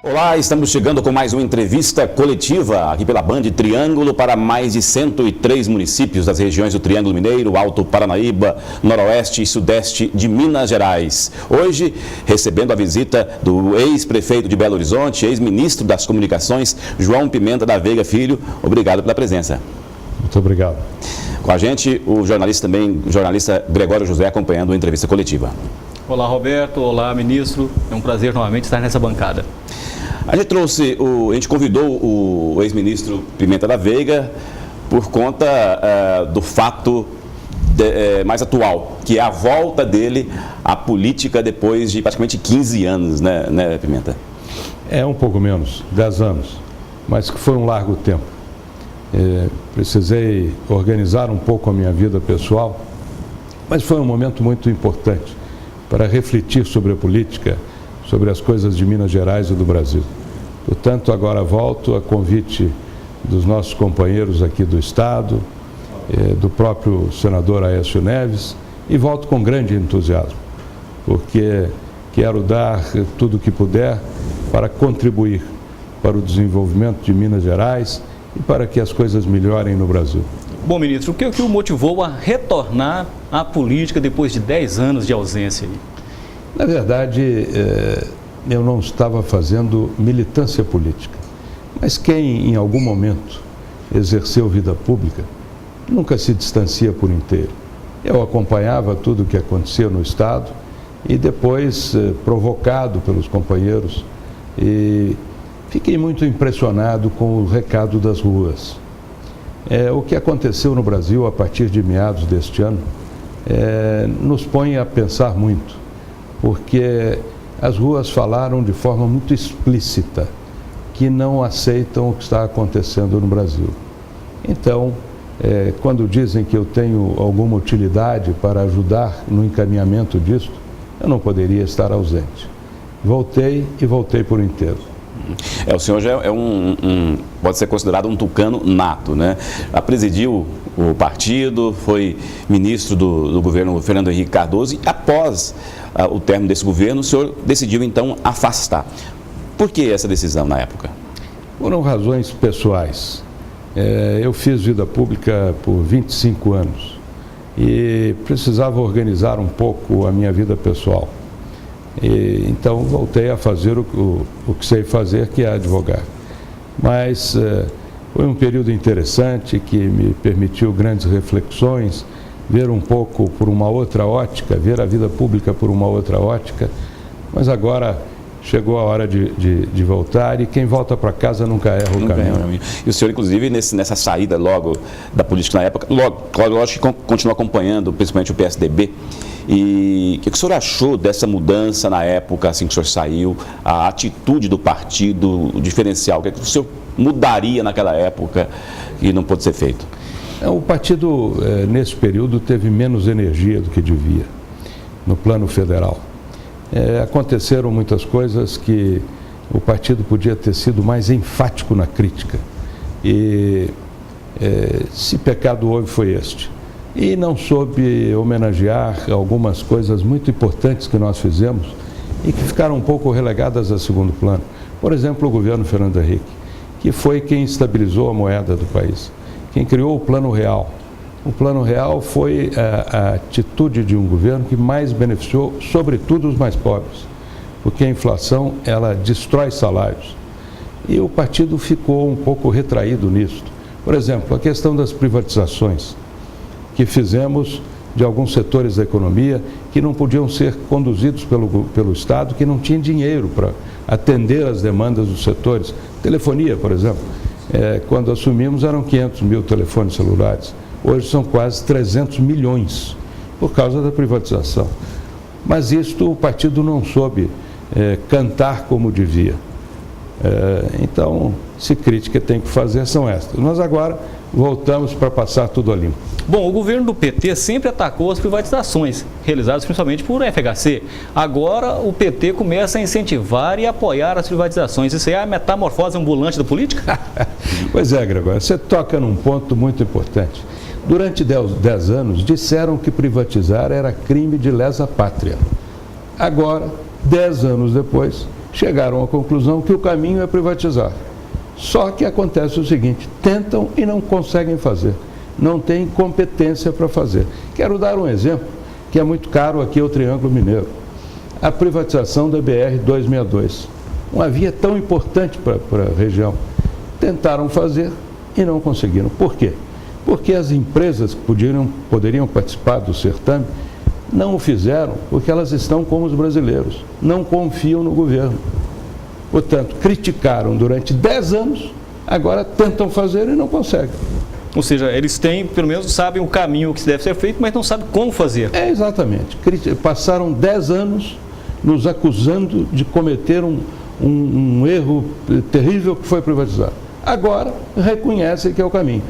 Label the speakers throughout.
Speaker 1: Olá, estamos chegando com mais uma entrevista coletiva aqui pela Band Triângulo para mais de 103 municípios das regiões do Triângulo Mineiro, Alto Paranaíba, Noroeste e Sudeste de Minas Gerais. Hoje, recebendo a visita do ex-prefeito de Belo Horizonte, ex-ministro das Comunicações, João Pimenta da Veiga Filho. Obrigado pela presença.
Speaker 2: Muito obrigado.
Speaker 1: Com a gente, o jornalista Gregório José, acompanhando a entrevista coletiva.
Speaker 3: Olá, Roberto. Olá, ministro. É um prazer novamente estar nessa bancada.
Speaker 1: A gente convidou o ex-ministro Pimenta da Veiga por conta do fato mais atual, que é a volta dele à política depois de praticamente 15 anos, né, Pimenta?
Speaker 2: É um pouco menos, 10 anos, mas que foi um largo tempo. Precisei organizar um pouco a minha vida pessoal, mas foi um momento muito importante para refletir sobre a política, sobre as coisas de Minas Gerais e do Brasil. Portanto, agora volto a convite dos nossos companheiros aqui do Estado, do próprio senador Aécio Neves, e volto com grande entusiasmo, porque quero dar tudo o que puder para contribuir para o desenvolvimento de Minas Gerais e para que as coisas melhorem no Brasil.
Speaker 3: Bom, ministro, o que o motivou a retornar à política depois de 10 anos de ausência?
Speaker 2: Na verdade, eu não estava fazendo militância política, mas quem em algum momento exerceu vida pública nunca se distancia por inteiro. Eu acompanhava tudo o que acontecia no Estado e depois, provocado pelos companheiros, e fiquei muito impressionado com o recado das ruas. O que aconteceu no Brasil a partir de meados deste ano nos põe a pensar muito, porque as ruas falaram de forma muito explícita que não aceitam o que está acontecendo no Brasil. Então, quando dizem que eu tenho alguma utilidade para ajudar no encaminhamento disso, eu não poderia estar ausente. Voltei e voltei por inteiro.
Speaker 1: O senhor já pode ser considerado um tucano nato, né? Presidiu o partido, foi ministro do governo Fernando Henrique Cardoso e após o término desse governo, o senhor decidiu então afastar. Por que essa decisão na época?
Speaker 2: Foram razões pessoais. Eu fiz vida pública por 25 anos e precisava organizar um pouco a minha vida pessoal. Então voltei a fazer o que sei fazer, que é advogar. Mas foi um período interessante que me permitiu grandes reflexões, ver um pouco por uma outra ótica, ver a vida pública por uma outra ótica. Mas agora chegou a hora de voltar e quem volta para casa nunca erra o caminho.
Speaker 1: E o senhor, inclusive, nessa saída logo da política na época, lógico que continua acompanhando, principalmente o PSDB. E o que o senhor achou dessa mudança na época, assim que o senhor saiu, a atitude do partido, o diferencial? O que o senhor mudaria naquela época e não pôde ser feito?
Speaker 2: O partido, nesse período, teve menos energia do que devia, no plano federal. Aconteceram muitas coisas que o partido podia ter sido mais enfático na crítica. E se pecado houve, foi este. E não soube homenagear algumas coisas muito importantes que nós fizemos e que ficaram um pouco relegadas a segundo plano. Por exemplo, o governo Fernando Henrique, que foi quem estabilizou a moeda do país, quem criou o Plano Real. O Plano Real foi a atitude de um governo que mais beneficiou, sobretudo, os mais pobres, porque a inflação, ela destrói salários. E o partido ficou um pouco retraído nisso. Por exemplo, a questão das privatizações que fizemos de alguns setores da economia que não podiam ser conduzidos pelo Estado, que não tinha dinheiro para atender as demandas dos setores. Telefonia, por exemplo, quando assumimos eram 500 mil telefones celulares, hoje são quase 300 milhões, por causa da privatização. Mas isto o partido não soube cantar como devia. Então, se crítica tem que fazer, são estas. Nós agora voltamos para passar tudo a limpo.
Speaker 3: Bom, o governo do PT sempre atacou as privatizações, realizadas principalmente por FHC. Agora o PT começa a incentivar e apoiar as privatizações. Isso é a metamorfose ambulante da política?
Speaker 2: Pois é, Gregório, você toca num ponto muito importante. Durante 10 anos disseram que privatizar era crime de lesa pátria. Agora, 10 anos depois, chegaram à conclusão que o caminho é privatizar. Só que acontece o seguinte, tentam e não conseguem fazer, não têm competência para fazer. Quero dar um exemplo que é muito caro aqui ao Triângulo Mineiro. A privatização da BR-262, uma via tão importante para a região. Tentaram fazer e não conseguiram. Por quê? Porque as empresas que poderiam participar do certame não o fizeram porque elas estão como os brasileiros, não confiam no governo. Portanto, criticaram durante 10 anos, agora tentam fazer e não conseguem.
Speaker 3: Ou seja, eles têm, pelo menos sabem o caminho que deve ser feito, mas não sabem como fazer.
Speaker 2: É, exatamente. Passaram 10 anos nos acusando de cometer um erro terrível que foi privatizar. Agora, reconhecem que é o caminho.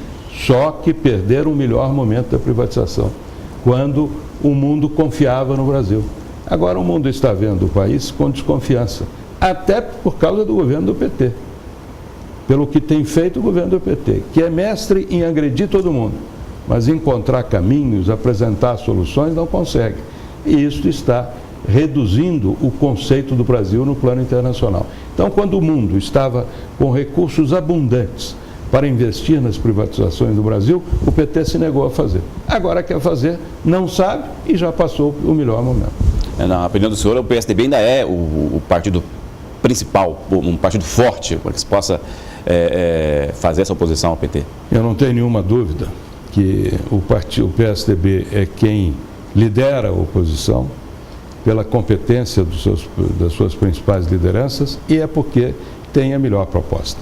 Speaker 2: Só que perderam o melhor momento da privatização, quando o mundo confiava no Brasil. Agora o mundo está vendo o país com desconfiança, até por causa do governo do PT. Pelo que tem feito o governo do PT, que é mestre em agredir todo mundo, mas encontrar caminhos, apresentar soluções, não consegue. E isso está reduzindo o conceito do Brasil no plano internacional. Então, quando o mundo estava com recursos abundantes para investir nas privatizações do Brasil, o PT se negou a fazer. Agora quer fazer, não sabe e já passou o melhor momento.
Speaker 1: Na opinião do senhor, o PSDB ainda é o partido principal, um partido forte para que se possa fazer essa oposição ao PT?
Speaker 2: Eu não tenho nenhuma dúvida que o PSDB é quem lidera a oposição pela competência das suas principais lideranças e é porque tem a melhor proposta.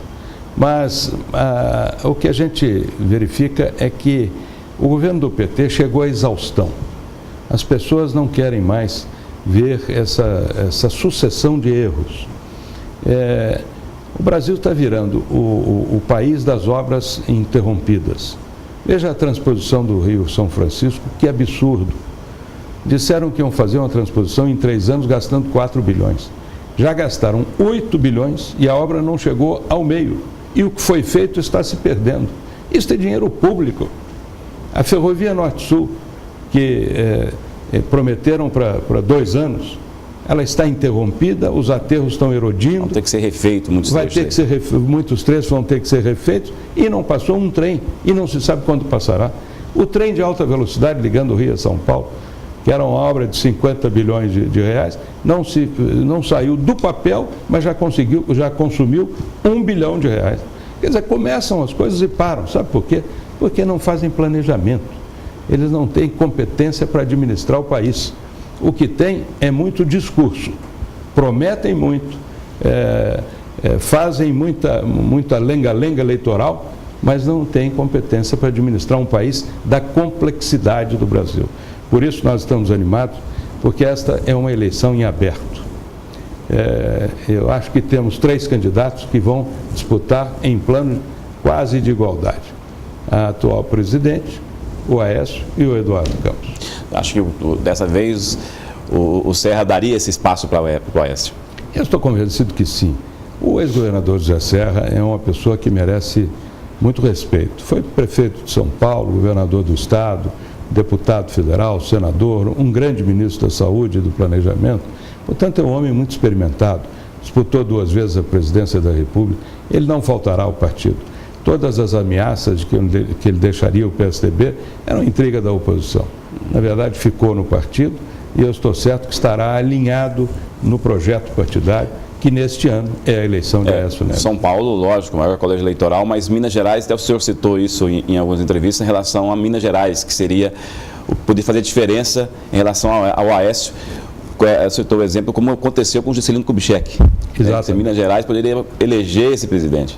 Speaker 2: Mas o que a gente verifica é que o governo do PT chegou à exaustão. As pessoas não querem mais ver essa sucessão de erros. O Brasil está virando o país das obras interrompidas. Veja a transposição do Rio São Francisco, que absurdo. Disseram que iam fazer uma transposição em 3 anos gastando 4 bilhões. Já gastaram 8 bilhões e a obra não chegou ao meio. E o que foi feito está se perdendo. Isso é dinheiro público. A Ferrovia Norte-Sul, que prometeram para 2 anos, ela está interrompida, os aterros estão erodindo.
Speaker 1: Vão ter que ser refeitos muitos trechos.
Speaker 2: Muitos trechos vão ter que ser refeitos e não passou um trem e não se sabe quando passará. O trem de alta velocidade ligando o Rio a São Paulo, que era uma obra de 50 bilhões de reais, não saiu do papel, mas já consumiu 1 bilhão de reais. Quer dizer, começam as coisas e param. Sabe por quê? Porque não fazem planejamento. Eles não têm competência para administrar o país. O que tem é muito discurso. Prometem muito, fazem muita lenga-lenga eleitoral, mas não têm competência para administrar um país da complexidade do Brasil. Por isso nós estamos animados, porque esta é uma eleição em aberto. Eu acho que temos 3 candidatos que vão disputar em plano quase de igualdade. A atual presidente, o Aécio e o Eduardo Campos.
Speaker 1: Acho que dessa vez o Serra daria esse espaço para o Aécio.
Speaker 2: Eu estou convencido que sim. O ex-governador José Serra é uma pessoa que merece muito respeito. Foi prefeito de São Paulo, governador do estado, deputado federal, senador, um grande ministro da Saúde e do Planejamento. Portanto, é um homem muito experimentado. Disputou 2 vezes a presidência da República. Ele não faltará ao partido. Todas as ameaças de que ele deixaria o PSDB eram intriga da oposição. Na verdade, ficou no partido e eu estou certo que estará alinhado no projeto partidário, que neste ano é a eleição de Aécio Neves.
Speaker 1: São Paulo, lógico, o maior colégio eleitoral, mas Minas Gerais, até o senhor citou isso em algumas entrevistas, em relação a Minas Gerais, que poderia fazer diferença em relação ao Aécio. Você citou o exemplo como aconteceu com o Juscelino Kubitschek.
Speaker 2: Exato.
Speaker 1: Minas Gerais poderia eleger esse presidente.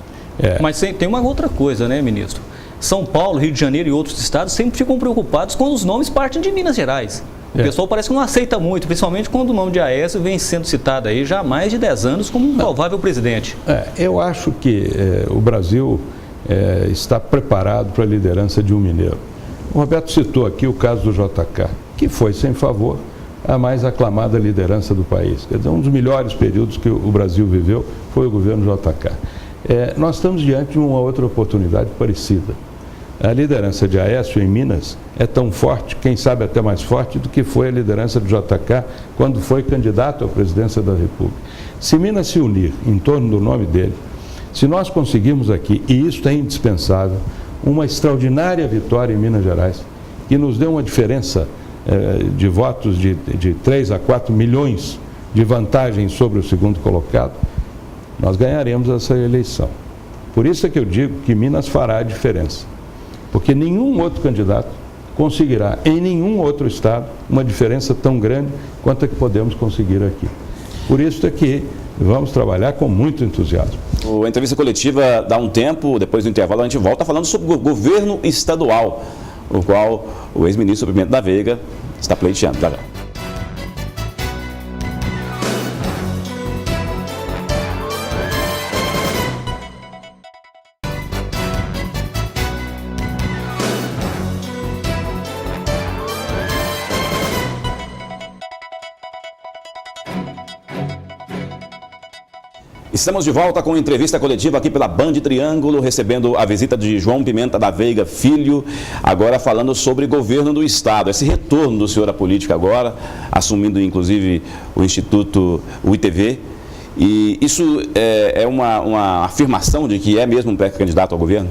Speaker 3: Mas tem uma outra coisa, né, ministro? São Paulo, Rio de Janeiro e outros estados sempre ficam preocupados quando os nomes partem de Minas Gerais. O pessoal parece que não aceita muito, principalmente quando o nome de Aécio vem sendo citado aí já há mais de 10 anos como um provável presidente.
Speaker 2: Eu acho que o Brasil está preparado para a liderança de um mineiro. O Roberto citou aqui o caso do JK, que foi, sem favor, a mais aclamada liderança do país. Quer dizer, um dos melhores períodos que o Brasil viveu foi o governo JK. Nós estamos diante de uma outra oportunidade parecida. A liderança de Aécio em Minas é tão forte, quem sabe até mais forte, do que foi a liderança do JK quando foi candidato à presidência da República. Se Minas se unir em torno do nome dele, se nós conseguirmos aqui, e isso é indispensável, uma extraordinária vitória em Minas Gerais, que nos dê uma diferença de votos de 3 a 4 milhões de vantagem sobre o segundo colocado, nós ganharemos essa eleição. Por isso é que eu digo que Minas fará a diferença, porque nenhum outro candidato conseguirá em nenhum outro estado uma diferença tão grande quanto a que podemos conseguir aqui. Por isso é que vamos trabalhar com muito entusiasmo.
Speaker 1: A entrevista coletiva dá um tempo, depois do intervalo a gente volta falando sobre o governo estadual, o qual o ex-ministro Pimenta da Veiga está pleiteando. Já. Estamos de volta com entrevista coletiva aqui pela Band Triângulo, recebendo a visita de João Pimenta da Veiga Filho, agora falando sobre governo do Estado, esse retorno do senhor à política agora, assumindo inclusive o Instituto, o ITV, e isso é uma afirmação de que é mesmo um pré-candidato ao governo?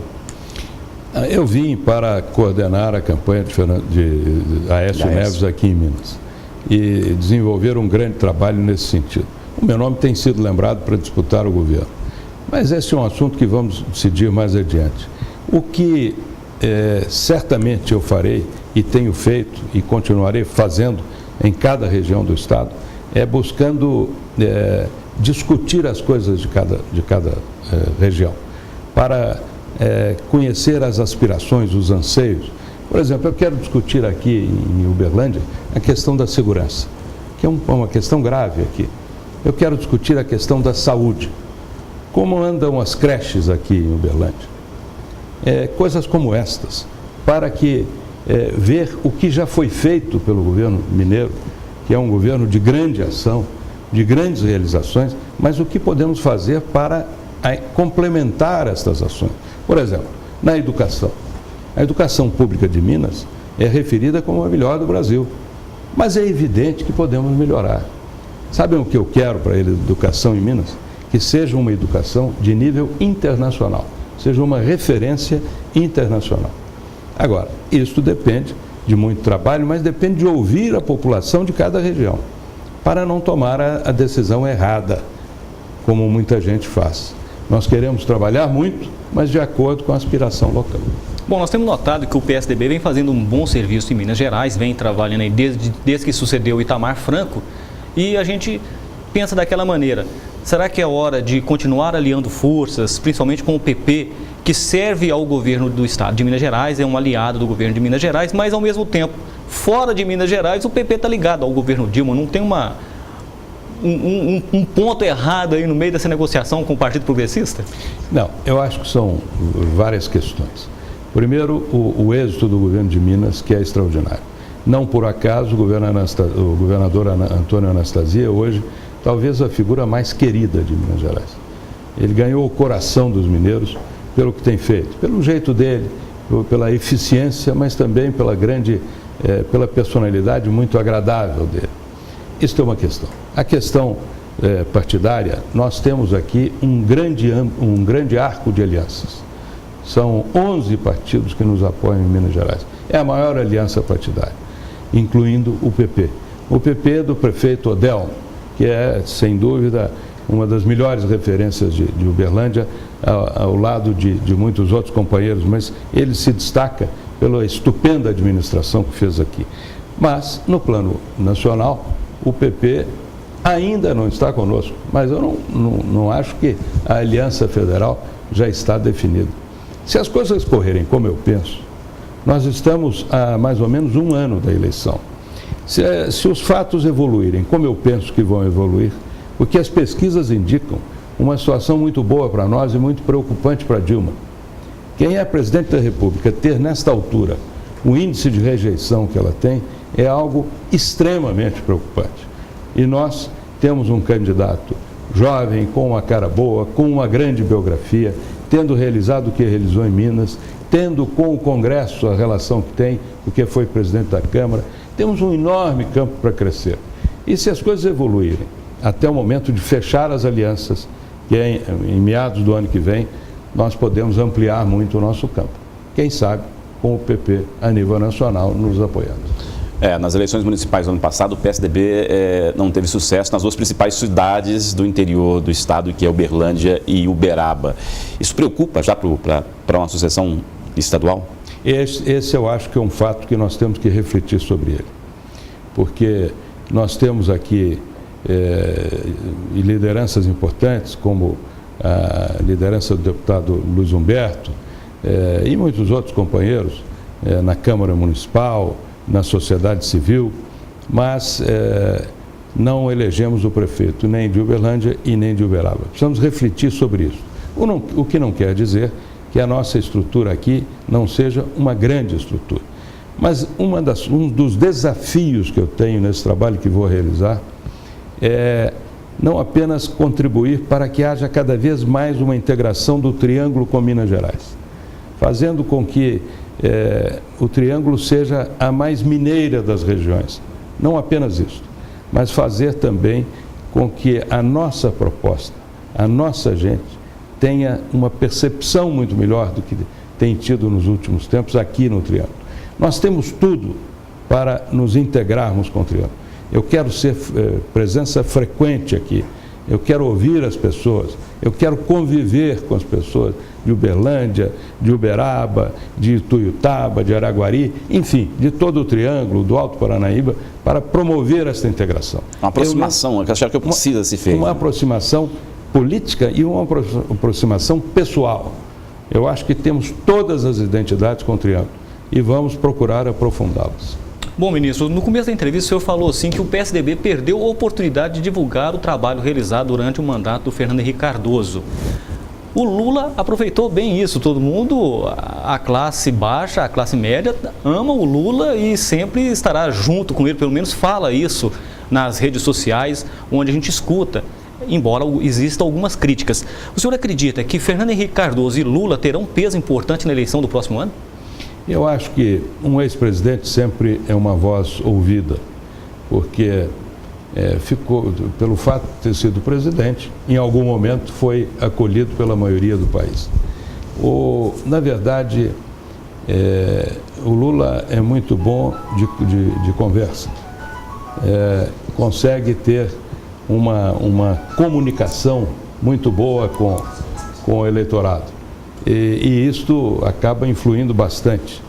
Speaker 2: Eu vim para coordenar a campanha de Aécio Neves aqui em Minas e desenvolver um grande trabalho nesse sentido. O meu nome tem sido lembrado para disputar o governo, mas esse é um assunto que vamos decidir mais adiante. O que certamente eu farei e tenho feito e continuarei fazendo em cada região do Estado é buscando discutir as coisas de cada região, para conhecer as aspirações, os anseios. Por exemplo, eu quero discutir aqui em Uberlândia a questão da segurança, que é uma questão grave aqui. Eu quero discutir a questão da saúde. Como andam as creches aqui em Uberlândia? Coisas como estas, para que ver o que já foi feito pelo governo mineiro, que é um governo de grande ação, de grandes realizações, mas o que podemos fazer para complementar estas ações. Por exemplo, na educação. A educação pública de Minas é referida como a melhor do Brasil, mas é evidente que podemos melhorar. Sabem o que eu quero para a educação em Minas? Que seja uma educação de nível internacional, seja uma referência internacional. Agora, isso depende de muito trabalho, mas depende de ouvir a população de cada região, para não tomar a decisão errada, como muita gente faz. Nós queremos trabalhar muito, mas de acordo com a aspiração local.
Speaker 3: Bom, nós temos notado que o PSDB vem fazendo um bom serviço em Minas Gerais, vem trabalhando aí desde que sucedeu o Itamar Franco, e a gente pensa daquela maneira: será que é hora de continuar aliando forças, principalmente com o PP, que serve ao governo do Estado de Minas Gerais, é um aliado do governo de Minas Gerais, mas ao mesmo tempo, fora de Minas Gerais, o PP está ligado ao governo Dilma, não tem um ponto errado aí no meio dessa negociação com o Partido Progressista?
Speaker 2: Não, eu acho que são várias questões. Primeiro, o êxito do governo de Minas, que é extraordinário. Não por acaso, o governador Antônio Anastasia, hoje, talvez a figura mais querida de Minas Gerais. Ele ganhou o coração dos mineiros pelo que tem feito, pelo jeito dele, pela eficiência, mas também pela personalidade muito agradável dele. Isso é uma questão. A questão partidária, nós temos aqui um grande arco de alianças. São 11 partidos que nos apoiam em Minas Gerais. É a maior aliança partidária, incluindo o PP. O PP do prefeito Odel, que é, sem dúvida, uma das melhores referências de Uberlândia, ao lado de muitos outros companheiros, mas ele se destaca pela estupenda administração que fez aqui. Mas, no plano nacional, o PP ainda não está conosco, mas eu não acho que a Aliança Federal já está definida. Se as coisas correrem como eu penso, nós estamos há mais ou menos um ano da eleição. Se os fatos evoluírem como eu penso que vão evoluir, porque as pesquisas indicam uma situação muito boa para nós e muito preocupante para Dilma. Quem é presidente da República ter nesta altura o índice de rejeição que ela tem é algo extremamente preocupante. E nós temos um candidato jovem, com uma cara boa, com uma grande biografia, tendo realizado o que realizou em Minas, tendo com o Congresso a relação que tem, porque foi presidente da Câmara. Temos um enorme campo para crescer. E se as coisas evoluírem até o momento de fechar as alianças, que é em meados do ano que vem, nós podemos ampliar muito o nosso campo. Quem sabe com o PP a nível nacional nos apoiando.
Speaker 1: Nas eleições municipais do ano passado, o PSDB não teve sucesso nas duas principais cidades do interior do estado, que é Uberlândia e Uberaba. Isso preocupa já para uma sucessão estadual?
Speaker 2: Esse eu acho que é um fato que nós temos que refletir sobre ele. Porque nós temos aqui lideranças importantes, como a liderança do deputado Luiz Humberto e muitos outros companheiros na Câmara Municipal, na sociedade civil, mas não elegemos o prefeito nem de Uberlândia e nem de Uberaba. Precisamos refletir sobre isso. O que não quer dizer que a nossa estrutura aqui não seja uma grande estrutura. Mas um dos desafios que eu tenho nesse trabalho que vou realizar é não apenas contribuir para que haja cada vez mais uma integração do Triângulo com Minas Gerais, fazendo com que o Triângulo seja a mais mineira das regiões. Não apenas isso, mas fazer também com que a nossa proposta, a nossa gente, tenha uma percepção muito melhor do que tem tido nos últimos tempos aqui no Triângulo. Nós temos tudo para nos integrarmos com o Triângulo. Eu quero ser presença frequente aqui, eu quero ouvir as pessoas, eu quero conviver com as pessoas de Uberlândia, de Uberaba, de Ituiutaba, de Araguari, enfim, de todo o Triângulo, do Alto Paranaíba, para promover essa integração.
Speaker 1: Uma aproximação, que eu acho que precisa se feita.
Speaker 2: Uma aproximação política e uma aproximação pessoal. Eu acho que temos todas as identidades com o Triângulo e vamos procurar aprofundá-las.
Speaker 3: Bom, ministro, no começo da entrevista o senhor falou assim que o PSDB perdeu a oportunidade de divulgar o trabalho realizado durante o mandato do Fernando Henrique Cardoso. O Lula aproveitou bem isso, todo mundo, a classe baixa, a classe média, ama o Lula e sempre estará junto com ele, pelo menos fala isso nas redes sociais, onde a gente escuta, embora existam algumas críticas. O senhor acredita que Fernando Henrique Cardoso e Lula terão peso importante na eleição do próximo ano?
Speaker 2: Eu acho que um ex-presidente sempre é uma voz ouvida, porque ficou, pelo fato de ter sido presidente, em algum momento foi acolhido pela maioria do país. Na verdade, o Lula é muito bom de conversa, consegue ter uma comunicação muito boa com o eleitorado. E isto acaba influindo bastante.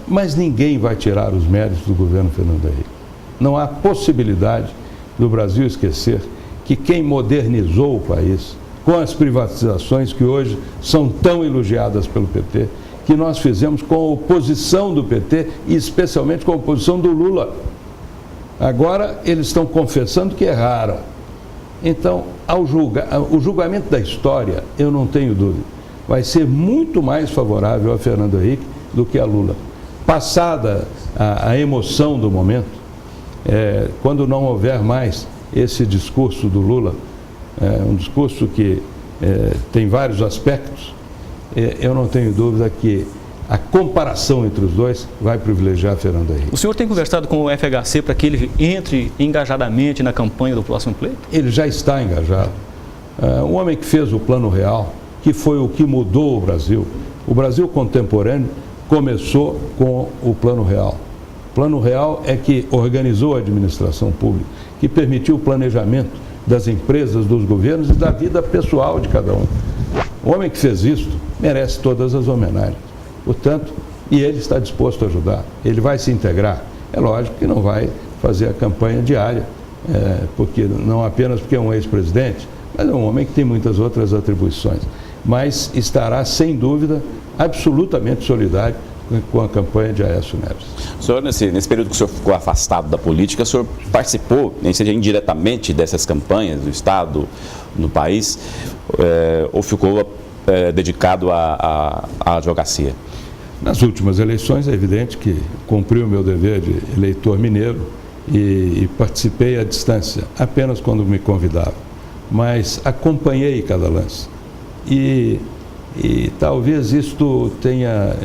Speaker 2: Mas ninguém vai tirar os méritos do governo Fernando Henrique. Não há possibilidade do Brasil esquecer que quem modernizou o país, com as privatizações que hoje são tão elogiadas pelo PT, que nós fizemos com a oposição do PT e especialmente com a oposição do Lula. Agora eles estão confessando que erraram. Então, o julgamento da história, eu não tenho dúvida, vai ser muito mais favorável a Fernando Henrique do que a Lula. Passada a emoção do momento, quando não houver mais esse discurso do Lula, um discurso que tem vários aspectos, eu não tenho dúvida que a comparação entre os dois vai privilegiar Fernando Henrique.
Speaker 3: O senhor tem conversado com o FHC para que ele entre engajadamente na campanha do próximo pleito?
Speaker 2: Ele já está engajado. Um homem que fez o Plano Real, que foi o que mudou o Brasil contemporâneo começou com o Plano Real. O Plano Real é que organizou a administração pública, que permitiu o planejamento das empresas, dos governos e da vida pessoal de cada um. O homem que fez isso merece todas as homenagens. Portanto, e ele está disposto a ajudar, ele vai se integrar. É lógico que não vai fazer a campanha diária, porque não apenas porque é um ex-presidente, mas é um homem que tem muitas outras atribuições. Mas estará, sem dúvida, absolutamente solidário com a campanha de Aécio Neves.
Speaker 1: O senhor, nesse período que o senhor ficou afastado da política, o senhor participou, nem seja indiretamente, dessas campanhas do Estado, no país, ou ficou dedicado à advocacia?
Speaker 2: Nas últimas eleições, é evidente que cumpri o meu dever de eleitor mineiro e participei à distância, apenas quando me convidava. Mas acompanhei cada lance. E E talvez isto tenha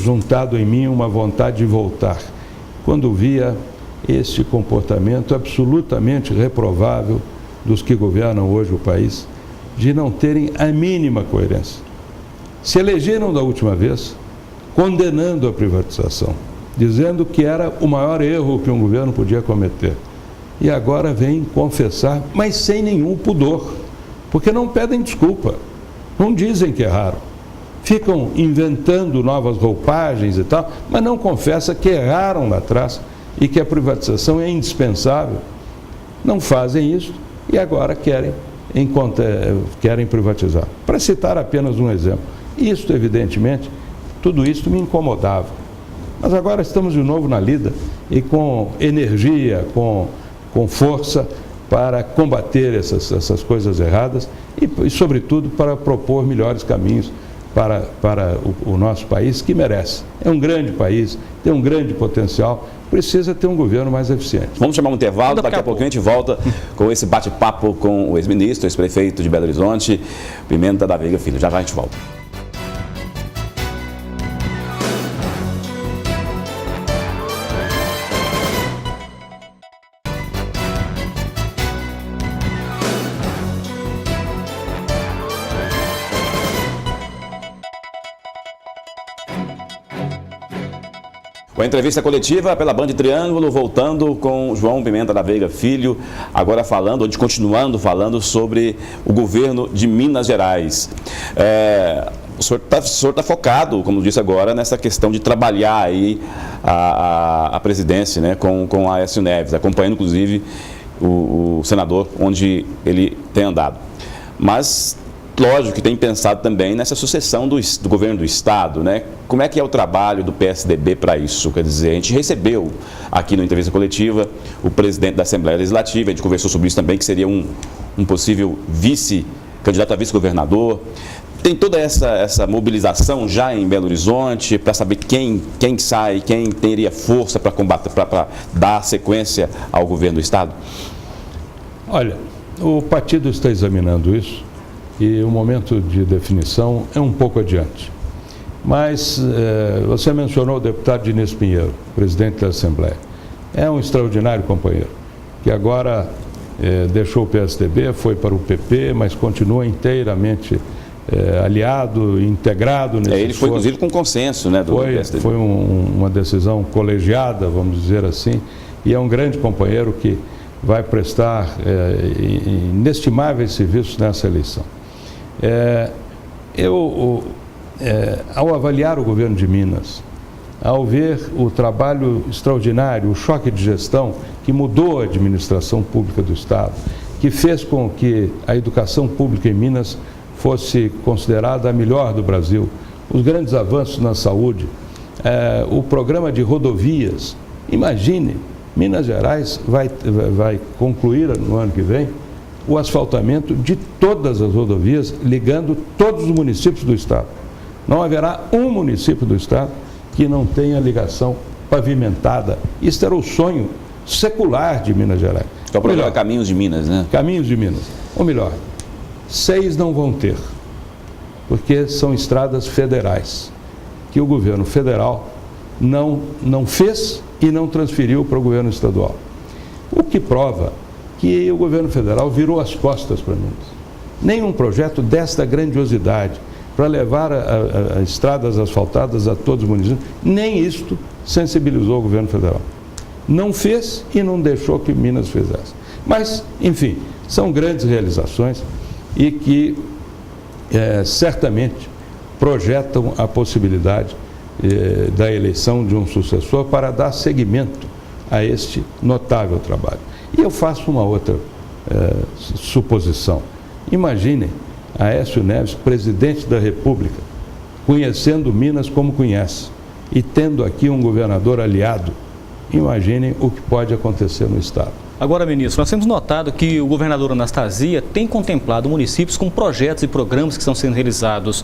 Speaker 2: juntado em mim uma vontade de voltar, quando via este comportamento absolutamente reprovável dos que governam hoje o país, de não terem a mínima coerência. Se elegeram da última vez condenando a privatização, dizendo que era o maior erro que um governo podia cometer. E agora vem confessar, mas sem nenhum pudor, porque não pedem desculpa, não dizem que erraram. Ficam inventando novas roupagens e tal, mas não confessam que erraram lá atrás e que a privatização é indispensável. Não fazem isso e agora querem privatizar. Para citar apenas um exemplo, isto evidentemente, tudo isso me incomodava. Mas agora estamos de novo na lida e com energia, com força para combater essas coisas erradas e sobretudo, para propor melhores caminhos para o nosso país, que merece. É um grande país, tem um grande potencial, precisa ter um governo mais eficiente.
Speaker 1: Vamos chamar um intervalo, daqui a pouco a gente volta com esse bate-papo com o ex-ministro, ex-prefeito de Belo Horizonte, Pimenta da Veiga Filho. Já já a gente volta. Com a entrevista coletiva pela Band Triângulo, voltando com João Pimenta da Veiga Filho, agora continuando falando sobre o governo de Minas Gerais. O senhor está focado, como disse agora, nessa questão de trabalhar aí a presidência, né, com Aécio Neves, acompanhando inclusive o senador onde ele tem andado. Mas lógico que tem pensado também nessa sucessão do governo do Estado, né? Como é que é o trabalho do PSDB para isso? Quer dizer, a gente recebeu aqui na entrevista coletiva o presidente da Assembleia Legislativa, a gente conversou sobre isso também, que seria um possível candidato a vice-governador. Tem toda essa mobilização já em Belo Horizonte para saber quem sai, quem teria força para combater, para dar sequência ao governo do Estado?
Speaker 2: Olha, o partido está examinando isso. E o momento de definição é um pouco adiante. Mas você mencionou o deputado Diniz Pinheiro, presidente da Assembleia. É um extraordinário companheiro, que agora deixou o PSDB, foi para o PP, mas continua inteiramente aliado, integrado nesse
Speaker 1: Ele foi, inclusive, com consenso, né, do PSDB.
Speaker 2: Foi uma decisão colegiada, vamos dizer assim, e é um grande companheiro que vai prestar inestimáveis serviços nessa eleição. Ao avaliar o governo de Minas, ao ver o trabalho extraordinário, o choque de gestão que mudou a administração pública do Estado, que fez com que a educação pública em Minas fosse considerada a melhor do Brasil, os grandes avanços na saúde, o programa de rodovias. Imagine, Minas Gerais vai concluir no ano que vem o asfaltamento de todas as rodovias, ligando todos os municípios do Estado. Não haverá um município do Estado que não tenha ligação pavimentada. Isso era o sonho secular de Minas Gerais.
Speaker 1: Então, o programa Caminhos de Minas, né?
Speaker 2: Caminhos de Minas. Ou melhor, 6 não vão ter, porque são estradas federais, que o governo federal não fez e não transferiu para o governo estadual. O que prova que o governo federal virou as costas para Minas. Nenhum projeto desta grandiosidade para levar a estradas asfaltadas a todos os municípios, nem isto sensibilizou o governo federal. Não fez e não deixou que Minas fizesse. Mas, enfim, são grandes realizações e que certamente projetam a possibilidade da eleição de um sucessor para dar seguimento a este notável trabalho. E eu faço uma outra suposição. Imaginem Aécio Neves, presidente da República, conhecendo Minas como conhece e tendo aqui um governador aliado. Imaginem o que pode acontecer no Estado.
Speaker 3: Agora, ministro, nós temos notado que o governador Anastasia tem contemplado municípios com projetos e programas que estão sendo realizados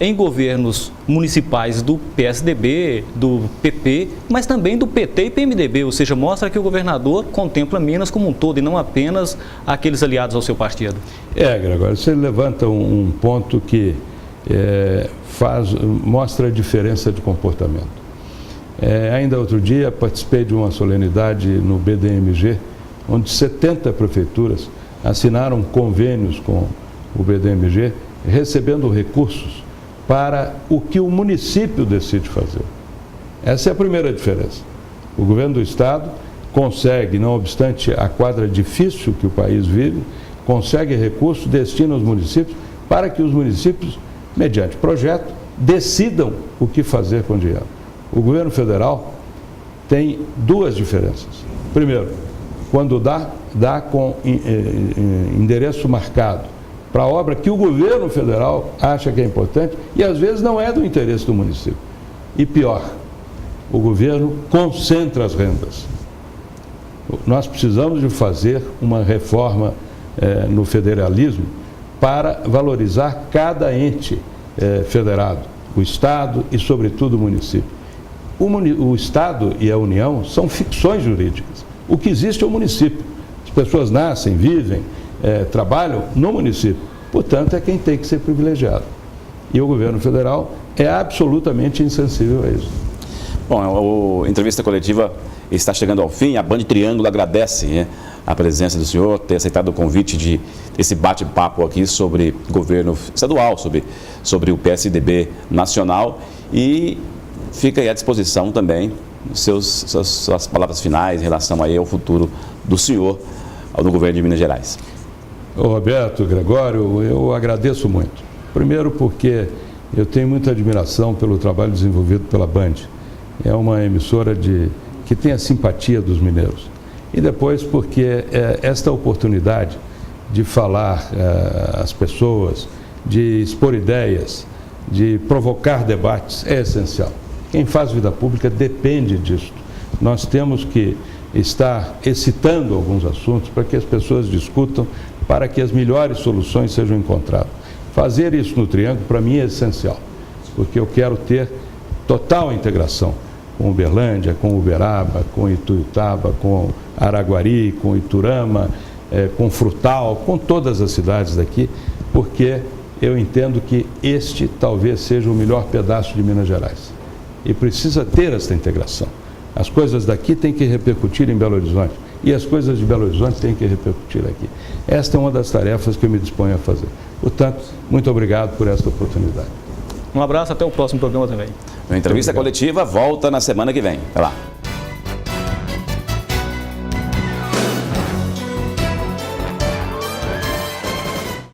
Speaker 3: em governos municipais do PSDB, do PP, mas também do PT e PMDB, ou seja, mostra que o governador contempla Minas como um todo e não apenas aqueles aliados ao seu partido.
Speaker 2: Gregório, você levanta um ponto que mostra a diferença de comportamento. Ainda outro dia participei de uma solenidade no BDMG, onde 70 prefeituras assinaram convênios com o BDMG, recebendo recursos para o que o município decide fazer. Essa é a primeira diferença. O governo do estado consegue, não obstante a quadra difícil que o país vive, consegue recursos, destina aos municípios, para que os municípios, mediante projeto, decidam o que fazer com o dinheiro. O governo federal tem duas diferenças. Primeiro, quando dá com endereço marcado para a obra que o governo federal acha que é importante e às vezes não é do interesse do município. E pior, o governo concentra as rendas. Nós precisamos de fazer uma reforma no federalismo para valorizar cada ente federado, o Estado e, sobretudo, o município. O Estado e a União são ficções jurídicas. O que existe é o município. As pessoas nascem, vivem, trabalham no município. Portanto, é quem tem que ser privilegiado. E o governo federal é absolutamente insensível a isso.
Speaker 1: Bom, a entrevista coletiva está chegando ao fim. A Band Triângulo agradece a presença do senhor, ter aceitado o convite de esse bate-papo aqui sobre governo estadual, sobre o PSDB nacional, e fica aí à disposição também suas palavras finais em relação aí ao futuro do senhor, do governo de Minas Gerais.
Speaker 2: Roberto, Gregório, eu agradeço muito. Primeiro porque eu tenho muita admiração pelo trabalho desenvolvido pela Band. É uma emissora que tem a simpatia dos mineiros. E depois porque esta oportunidade de falar às pessoas, de expor ideias, de provocar debates é essencial. Quem faz vida pública depende disso. Nós temos que estar excitando alguns assuntos para que as pessoas discutam, para que as melhores soluções sejam encontradas. Fazer isso no Triângulo, para mim, é essencial, porque eu quero ter total integração com Uberlândia, com Uberaba, com Ituiutaba, com Araguari, com Iturama, com Frutal, com todas as cidades daqui, porque eu entendo que este talvez seja o melhor pedaço de Minas Gerais. E precisa ter esta integração. As coisas daqui têm que repercutir em Belo Horizonte e as coisas de Belo Horizonte têm que repercutir aqui. Esta é uma das tarefas que eu me disponho a fazer. Portanto, muito obrigado por esta oportunidade.
Speaker 3: Um abraço, até o próximo programa também.
Speaker 1: A entrevista coletiva volta na semana que vem. Vai lá.